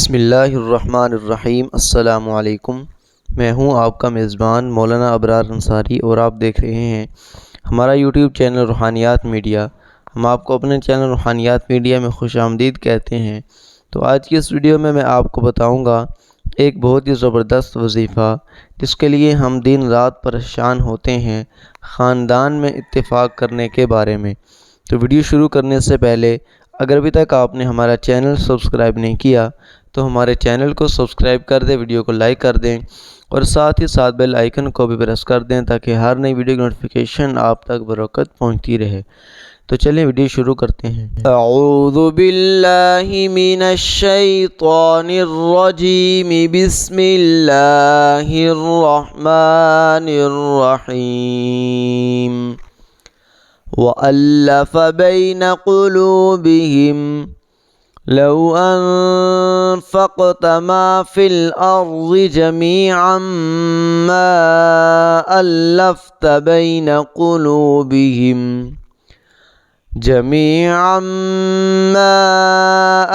بسم اللہ الرحمن الرحیم۔ السلام علیکم۔ میں ہوں آپ کا میزبان مولانا ابرار انصاری اور آپ دیکھ رہے ہیں ہمارا یوٹیوب چینل روحانیات میڈیا۔ ہم آپ کو اپنے چینل روحانیات میڈیا میں خوش آمدید کہتے ہیں۔ تو آج کی اس ویڈیو میں آپ کو بتاؤں گا ایک بہت ہی زبردست وظیفہ جس کے لیے ہم دن رات پریشان ہوتے ہیں، خاندان میں اتفاق کرنے کے بارے میں۔ تو ویڈیو شروع کرنے سے پہلے اگر ابھی تک آپ نے ہمارا چینل سبسکرائب نہیں کیا تو ہمارے چینل کو سبسکرائب کر دیں، ویڈیو کو لائک کر دیں اور ساتھ ہی ساتھ بیل آئیکن کو بھی پریس کر دیں تاکہ ہر نئی ویڈیو کی نوٹیفیکیشن آپ تک بروقت پہنچتی رہے۔ تو چلیں ویڈیو شروع کرتے ہیں۔ اعوذ باللہ من الشیطان الرجیم، بسم اللہ الرحمن الرحیم۔ وَأَلَّفَ بَيْنَ قُلُوبِهِمْ لَوْ أَنفَقْتَ مَا فِي الْأَرْضِ جَمِيعًا مَا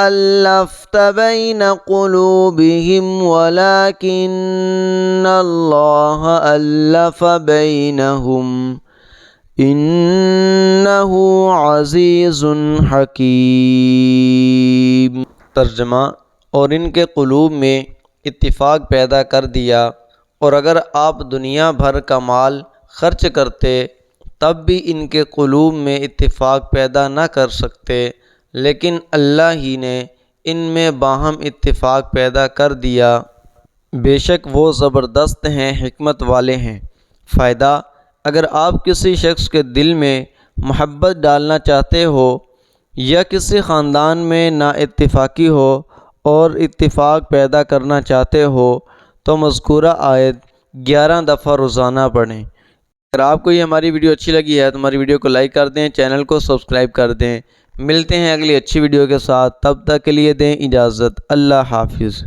أَلَّفْتَ بَيْنَ قُلُوبِهِمْ وَلَكِنَّ اللَّهَ أَلَّفَ بَيْنَهُمْ انہ عزیز حکیم۔ ترجمہ: اور ان کے قلوب میں اتفاق پیدا کر دیا، اور اگر آپ دنیا بھر کا مال خرچ کرتے تب بھی ان کے قلوب میں اتفاق پیدا نہ کر سکتے، لیکن اللہ ہی نے ان میں باہم اتفاق پیدا کر دیا۔ بے شک وہ زبردست ہیں، حکمت والے ہیں۔ فائدہ: اگر آپ کسی شخص کے دل میں محبت ڈالنا چاہتے ہو یا کسی خاندان میں نا اتفاقی ہو اور اتفاق پیدا کرنا چاہتے ہو تو مذکورہ آیت 11 دفعہ روزانہ پڑھیں۔ اگر آپ کو یہ ہماری ویڈیو اچھی لگی ہے تو ہماری ویڈیو کو لائک کر دیں، چینل کو سبسکرائب کر دیں۔ ملتے ہیں اگلی اچھی ویڈیو کے ساتھ، تب تک کے لیے دیں اجازت۔ اللہ حافظ۔